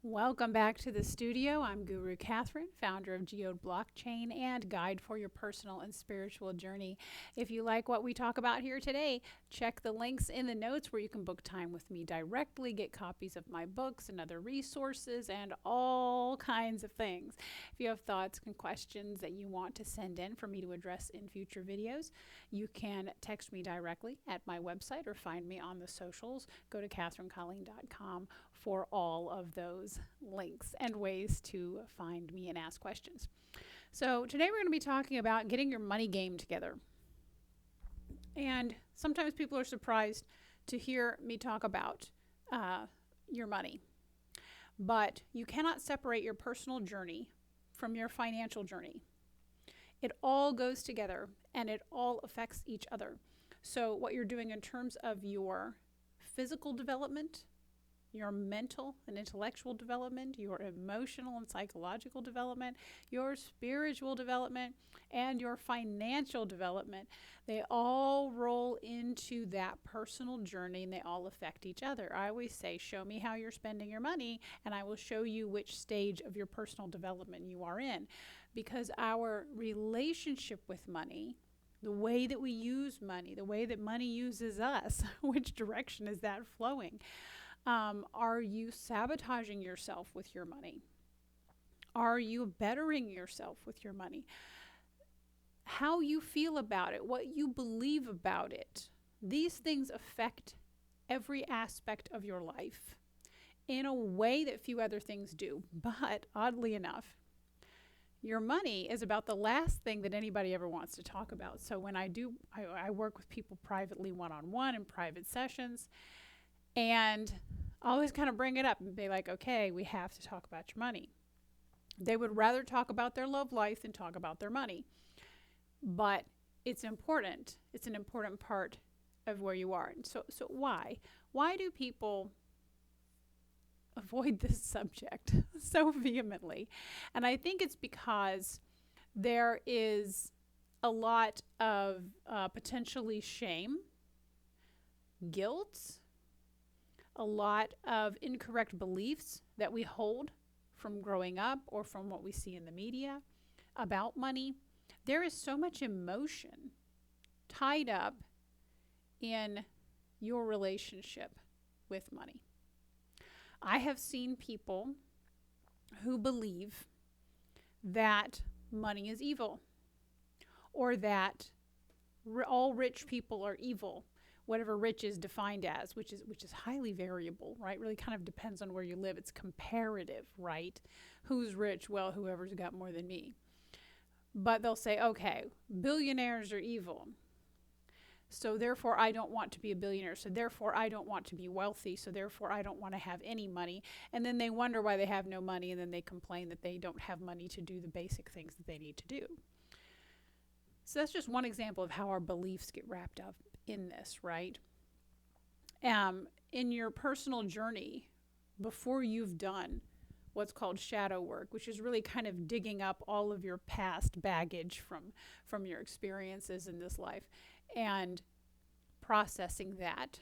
Welcome back to the studio. I'm Guru Kathryn, founder of Geode Blockchain and guide for your personal and spiritual journey. If you like what we talk about here today, check the links in the notes where you can book time with me directly, get copies of my books and other resources, and all kinds of things. If you have thoughts and questions that you want to send in for me to address in future videos, you can text me directly at my website or find me on the socials. Go to KathrynColleen.com for all of those links and ways to find me and ask questions. So today we're going to be talking about getting your money game together. And sometimes people are surprised to hear me talk about your money. But you cannot separate your personal journey from your financial journey. It all goes together and it all affects each other. So what you're doing in terms of your physical development, your mental and intellectual development, your emotional and psychological development, your spiritual development, and your financial development, they all roll into that personal journey and they all affect each other. I always say, show me how you're spending your money and I will show you which stage of your personal development you are in. Because our relationship with money, the way that we use money, the way that money uses us, which direction is that flowing? Are you sabotaging yourself with your money? Are you bettering yourself with your money? How you feel about it, what you believe about it, these things affect every aspect of your life in a way that few other things do. But oddly enough, your money is about the last thing that anybody ever wants to talk about. So when I work with people privately, one-on-one in private sessions, and I always kind of bring it up and be like, okay, we have to talk about your money. They would rather talk about their love life than talk about their money. But it's important. It's an important part of where you are. And so why? Why do people avoid this subject so vehemently? And I think it's because there is a lot of potentially shame, guilt, a lot of incorrect beliefs that we hold from growing up or from what we see in the media about money. There is so much emotion tied up in your relationship with money. I have seen people who believe that money is evil or that all rich people are evil. Whatever rich is defined as, which is highly variable, right? Really kind of depends on where you live. It's comparative, right? Who's rich? Well, whoever's got more than me. But they'll say, okay, billionaires are evil. So therefore, I don't want to be a billionaire. So therefore, I don't want to be wealthy. So therefore, I don't want to have any money. And then they wonder why they have no money. And then they complain that they don't have money to do the basic things that they need to do. So that's just one example of how our beliefs get wrapped up in this, right? In your personal journey, before you've done what's called shadow work, which is really kind of digging up all of your past baggage from your experiences in this life and processing that,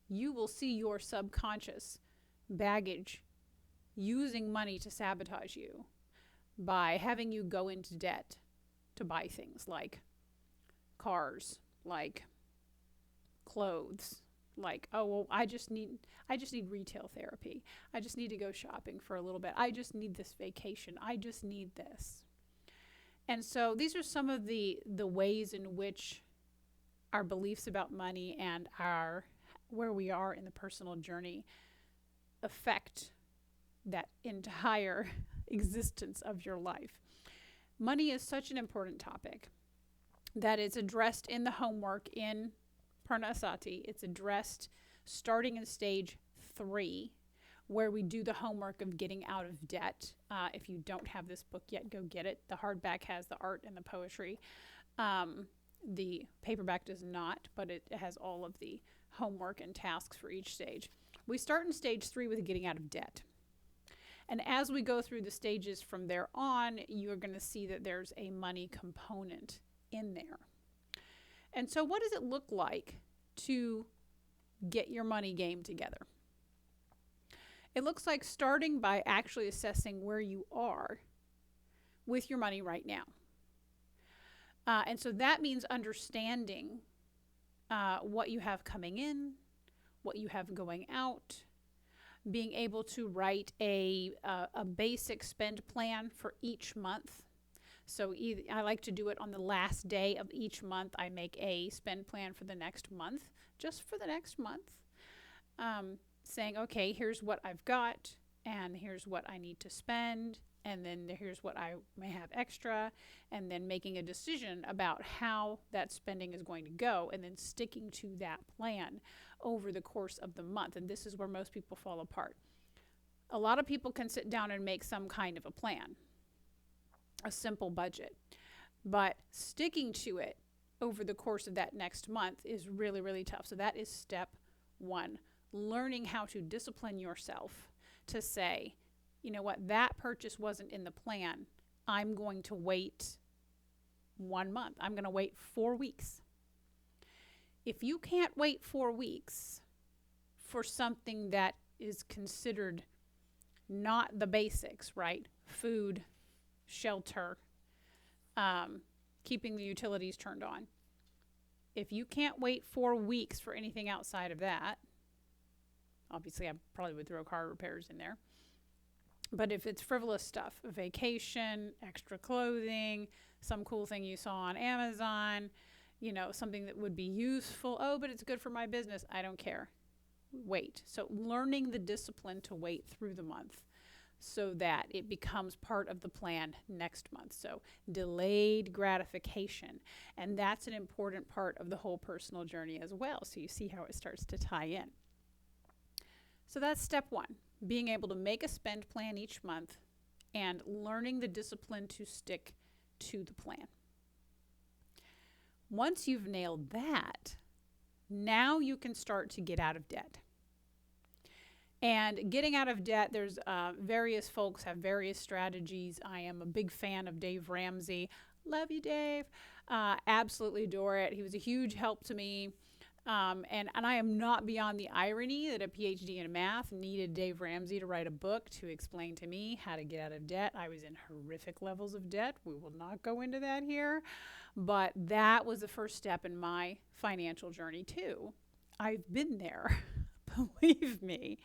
you will see your subconscious baggage using money to sabotage you by having you go into debt to buy things like cars, like clothes, like, oh, well, I just need retail therapy. I just need to go shopping for a little bit. I just need this vacation. I just need this. And so these are some of the ways in which our beliefs about money and where we are in the personal journey affect that entire existence of your life. Money is such an important topic that it's addressed in the homework in PURNA ASATTI. It's addressed starting in stage 3, where we do the homework of getting out of debt. If you don't have this book yet, go get it. The hardback has the art and the poetry. The paperback does not, but it has all of the homework and tasks for each stage. We start in stage 3 with getting out of debt. And as we go through the stages from there on, you're going to see that there's a money component in there. And so what does it look like to get your money game together? It looks like starting by actually assessing where you are with your money right now. And so that means understanding what you have coming in, what you have going out, being able to write a basic spend plan for each month. So I like to do it on the last day of each month. I make a spend plan for the next month, just for the next month, saying, okay, here's what I've got, and here's what I need to spend, and then here's what I may have extra, and then making a decision about how that spending is going to go, and then sticking to that plan over the course of the month. And this is where most people fall apart. A lot of people can sit down and make some kind of a plan, a simple budget, but sticking to it over the course of that next month is really, really tough. So that is step one, learning how to discipline yourself to say, you know what, that purchase wasn't in the plan. I'm going to wait 1 month. I'm going to wait 4 weeks. If you can't wait 4 weeks for something that is considered not the basics, right? Food, shelter, keeping the utilities turned on. If you can't wait 4 weeks for anything outside of that, obviously I probably would throw car repairs in there. But if it's frivolous stuff, a vacation, extra clothing, some cool thing you saw on Amazon, you know, something that would be useful. Oh, but it's good for my business. I don't care. Wait. So learning the discipline to wait through the month so that it becomes part of the plan next month. So delayed gratification. And that's an important part of the whole personal journey as well. So you see how it starts to tie in. So that's step one, being able to make a spend plan each month and learning the discipline to stick to the plan. Once you've nailed that, now you can start to get out of debt. And getting out of debt, there's various folks have various strategies. I am a big fan of Dave Ramsey. Love you, Dave. Absolutely adore it. He was a huge help to me. And I am not beyond the irony that a PhD in math needed Dave Ramsey to write a book to explain to me how to get out of debt. I was in horrific levels of debt. We will not go into that here. But that was the first step in my financial journey too. I've been there. Believe me,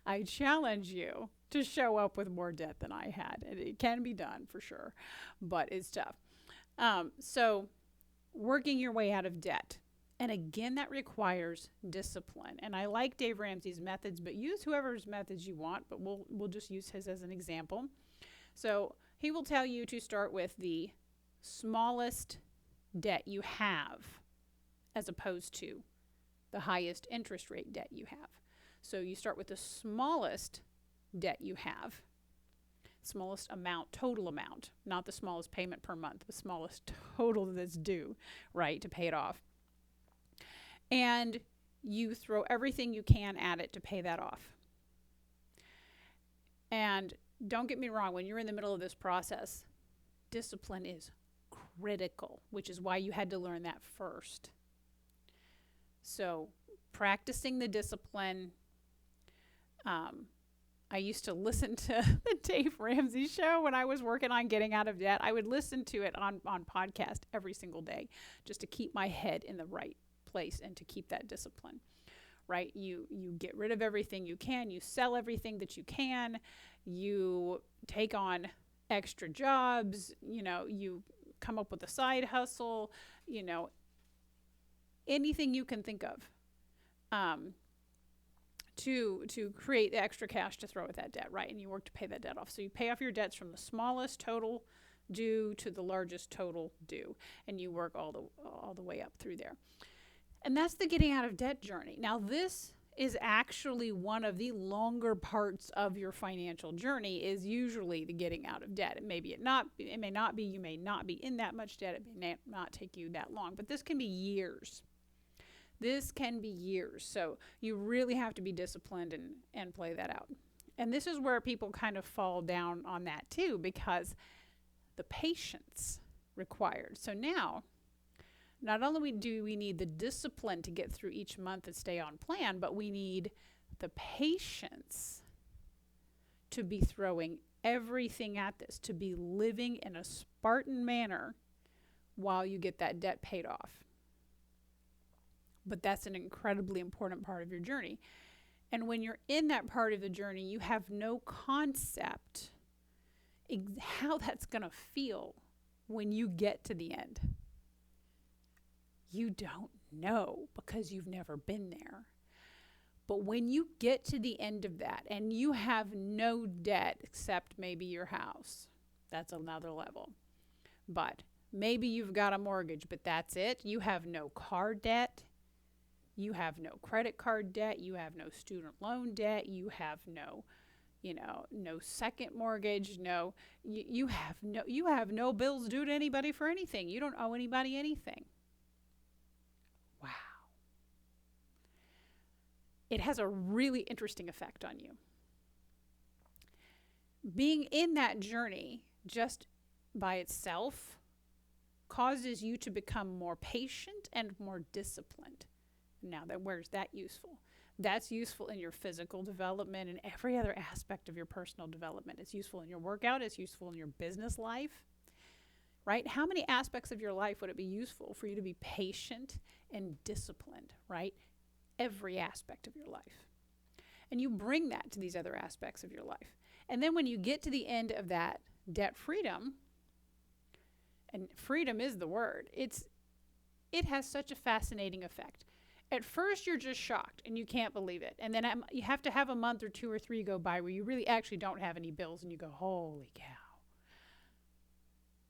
I challenge you to show up with more debt than I had. And it can be done for sure, but it's tough. So working your way out of debt. And again, that requires discipline. And I like Dave Ramsey's methods, but use whoever's methods you want, but we'll just use his as an example. So he will tell you to start with the smallest debt you have as opposed to the highest interest rate debt you have. So you start with the smallest debt you have, smallest amount, total amount, not the smallest payment per month, the smallest total that's due, right, to pay it off. And you throw everything you can at it to pay that off. And don't get me wrong, when you're in the middle of this process, discipline is critical, which is why you had to learn that first. So practicing the discipline. I used to listen to the Dave Ramsey show when I was working on getting out of debt. I would listen to it on podcast every single day just to keep my head in the right place and to keep that discipline, right? You get rid of everything you can. You sell everything that you can. You take on extra jobs. You know, you come up with a side hustle, you know, anything you can think of to create the extra cash to throw at that debt, right? And you work to pay that debt off. So you pay off your debts from the smallest total due to the largest total due, and you work all the way up through there. And that's the getting out of debt journey. Now, this is actually one of the longer parts of your financial journey, is usually the getting out of debt. It may not be, you may not be in that much debt. It may not take you that long, but this can be years. This can be years. So you really have to be disciplined and play that out. And this is where people kind of fall down on that too, because the patience required. So now, not only do we need the discipline to get through each month and stay on plan, but we need the patience to be throwing everything at this, to be living in a Spartan manner while you get that debt paid off. But that's an incredibly important part of your journey. And when you're in that part of the journey, you have no concept how that's going to feel when you get to the end. You don't know because you've never been there. But when you get to the end of that and you have no debt except maybe your house, that's another level. But maybe you've got a mortgage, but that's it. You have no car debt. You have no credit card debt. You have no student loan debt. You have no second mortgage. You have no bills due to anybody for anything. You don't owe anybody anything. Wow. It has a really interesting effect on you. Being in that journey just by itself causes you to become more patient and more disciplined. Now, where's that useful? That's useful in your physical development and every other aspect of your personal development. It's useful in your workout. It's useful in your business life, right? How many aspects of your life would it be useful for you to be patient and disciplined, right? Every aspect of your life. And you bring that to these other aspects of your life. And then when you get to the end of that debt freedom, and freedom is the word, it has such a fascinating effect. At first, you're just shocked and you can't believe it. And then you have to have a month or 2 or 3 go by where you really actually don't have any bills and you go, holy cow,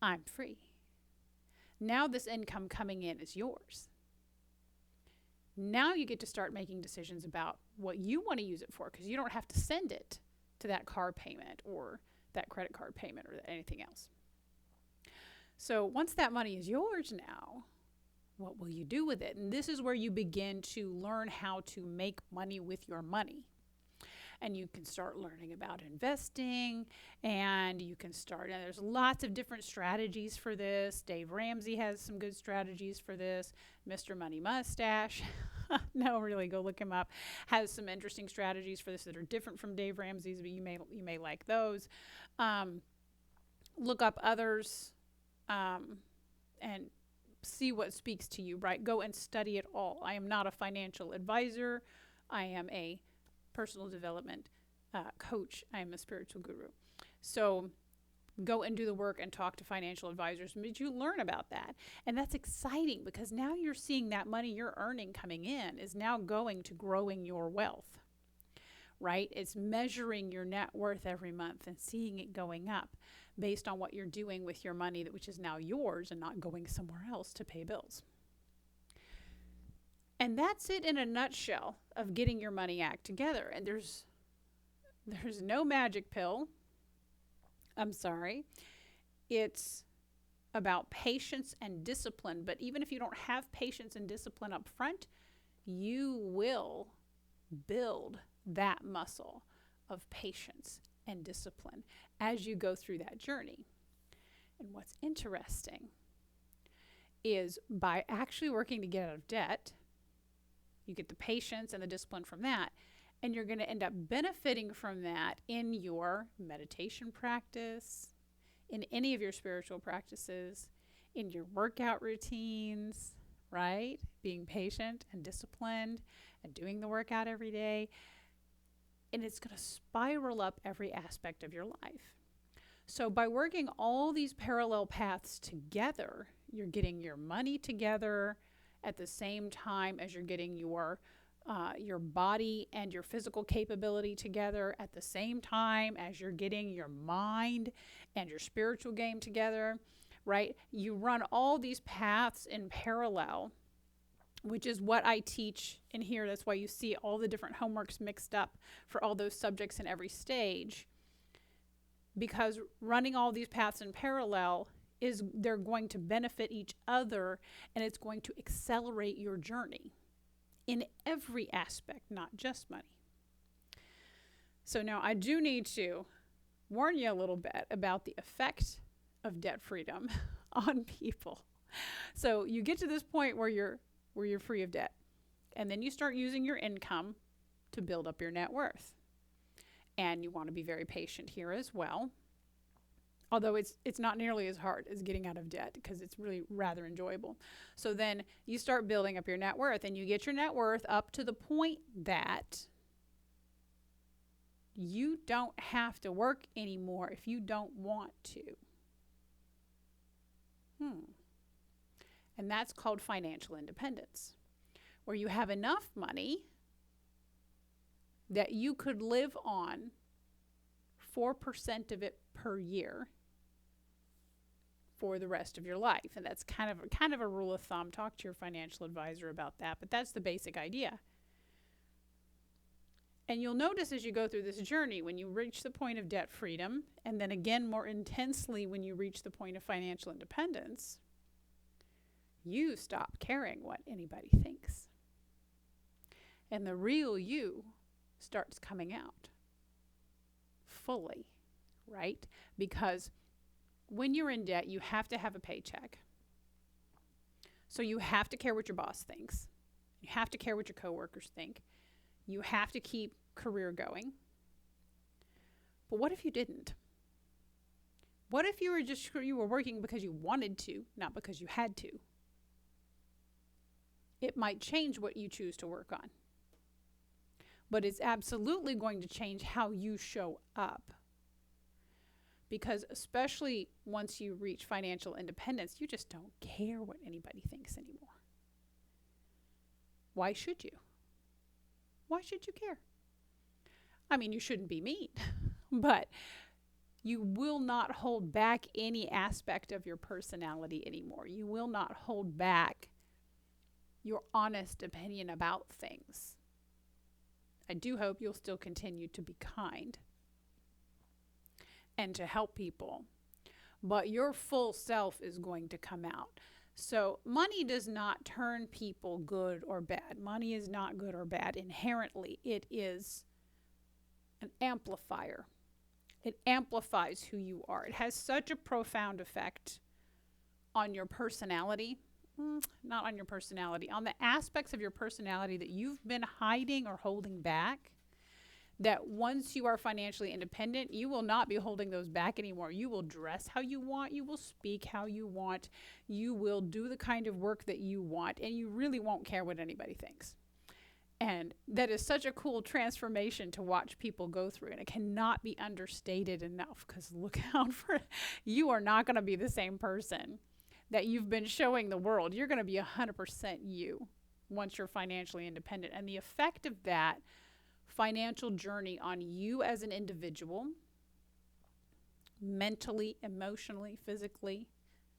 I'm free. Now this income coming in is yours. Now you get to start making decisions about what you want to use it for, because you don't have to send it to that car payment or that credit card payment or anything else. So once that money is yours now, what will you do with it? And this is where you begin to learn how to make money with your money. And you can start learning about investing, and you can start, and there's lots of different strategies for this. Dave Ramsey has some good strategies for this. Mr. Money Mustache, no, really, go look him up, has some interesting strategies for this that are different from Dave Ramsey's, but you may like those. Look up others and see what speaks to you, right? Go and study it all. I am not a financial advisor. I am a personal development coach. I am a spiritual guru. So go and do the work and talk to financial advisors. But you learn about that. And that's exciting because now you're seeing that money you're earning coming in is now going to growing your wealth, right? It's measuring your net worth every month and seeing it going up based on what you're doing with your money, which is now yours and not going somewhere else to pay bills. And that's it in a nutshell of getting your money act together. And there's no magic pill. I'm sorry. It's about patience and discipline. But even if you don't have patience and discipline up front, you will build that muscle of patience and discipline as you go through that journey. And what's interesting is by actually working to get out of debt, you get the patience and the discipline from that, and you're going to end up benefiting from that in your meditation practice, in any of your spiritual practices, in your workout routines, right? Being patient and disciplined and doing the workout every day. And it's going to spiral up every aspect of your life. So by working all these parallel paths together, you're getting your money together at the same time as you're getting your body and your physical capability together, at the same time as you're getting your mind and your spiritual game together, right? You run all these paths in parallel, which is what I teach in here. That's why you see all the different homeworks mixed up for all those subjects in every stage. Because running all these paths in parallel they're going to benefit each other, and it's going to accelerate your journey in every aspect, not just money. So now I do need to warn you a little bit about the effect of debt freedom on people. So you get to this point where you're free of debt, and then you start using your income to build up your net worth. And you want to be very patient here as well. Although it's not nearly as hard as getting out of debt, because it's really rather enjoyable. So then you start building up your net worth, and you get your net worth up to the point that you don't have to work anymore if you don't want to. And that's called financial independence, where you have enough money that you could live on 4% of it per year for the rest of your life. And that's kind of a rule of thumb. Talk to your financial advisor about that, but that's the basic idea. And you'll notice as you go through this journey, when you reach the point of debt freedom, and then again more intensely when you reach the point of financial independence, you stop caring what anybody thinks. And the real you starts coming out fully, right? Because when you're in debt, you have to have a paycheck. So you have to care what your boss thinks. You have to care what your coworkers think. You have to keep career going. But what if you didn't? What if you were working because you wanted to, not because you had to? It might change what you choose to work on. But it's absolutely going to change how you show up. Because especially once you reach financial independence, you just don't care what anybody thinks anymore. Why should you? Why should you care? I mean, you shouldn't be mean, but you will not hold back any aspect of your personality anymore. You will not hold back your honest opinion about things. I do hope you'll still continue to be kind and to help people, but your full self is going to come out. So money does not turn people good or bad. Money is not good or bad inherently. It is an amplifier. It amplifies who you are. It has such a profound effect on your personality. Not on your personality, on the aspects of your personality that you've been hiding or holding back, that once you are financially independent, you will not be holding those back anymore. You will dress how you want. You will speak how you want. You will do the kind of work that you want, and you really won't care what anybody thinks. And that is such a cool transformation to watch people go through, and it cannot be understated enough, because look out for it. You are not going to be the same person that you've been showing the world. You're going to be 100% you once you're financially independent. And the effect of that financial journey on you as an individual, mentally, emotionally, physically,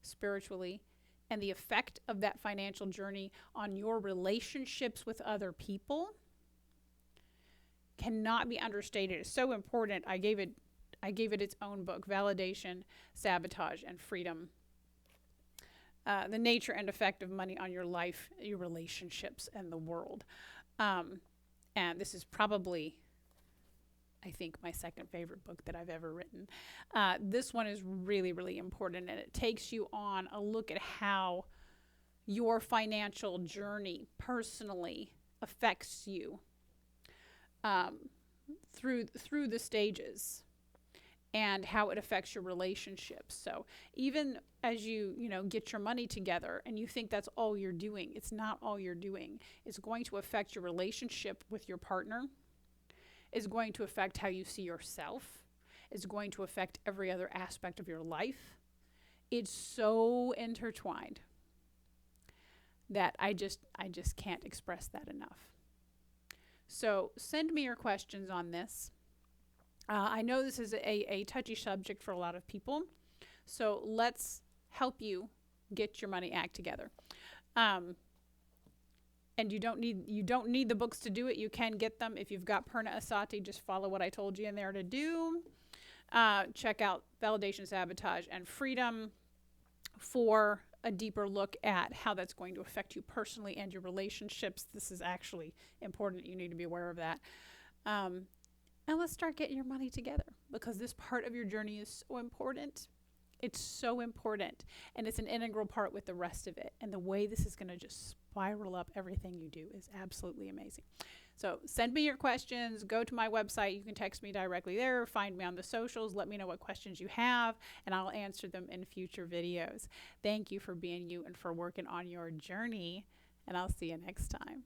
spiritually, and the effect of that financial journey on your relationships with other people cannot be understated. It's so important. I gave it its own book, Validation, Sabotage, and Freedom. The nature and effect of money on your life, your relationships, and the world. And this is probably, I think, my second favorite book that I've ever written. This one is really, really important, and it takes you on a look at how your financial journey personally affects you through the stages, and how it affects your relationships. So even as you get your money together and you think that's all you're doing, it's not all you're doing. It's going to affect your relationship with your partner. It's going to affect how you see yourself. It's going to affect every other aspect of your life. It's so intertwined that I just can't express that enough. So send me your questions on this. I know this is a touchy subject for a lot of people, so let's help you get your money act together. And you don't need the books to do it. You can get them if you've got PURNA ASATTI. Just follow what I told you in there to do. Check out Validation, Sabotage, and Freedom for a deeper look at how that's going to affect you personally and your relationships. This is actually important. You need to be aware of that. And let's start getting your money together, because this part of your journey is so important. It's so important, and it's an integral part with the rest of it. And the way this is going to just spiral up everything you do is absolutely amazing. So send me your questions. Go to my website. You can text me directly there. Find me on the socials. Let me know what questions you have, and I'll answer them in future videos. Thank you for being you and for working on your journey, and I'll see you next time.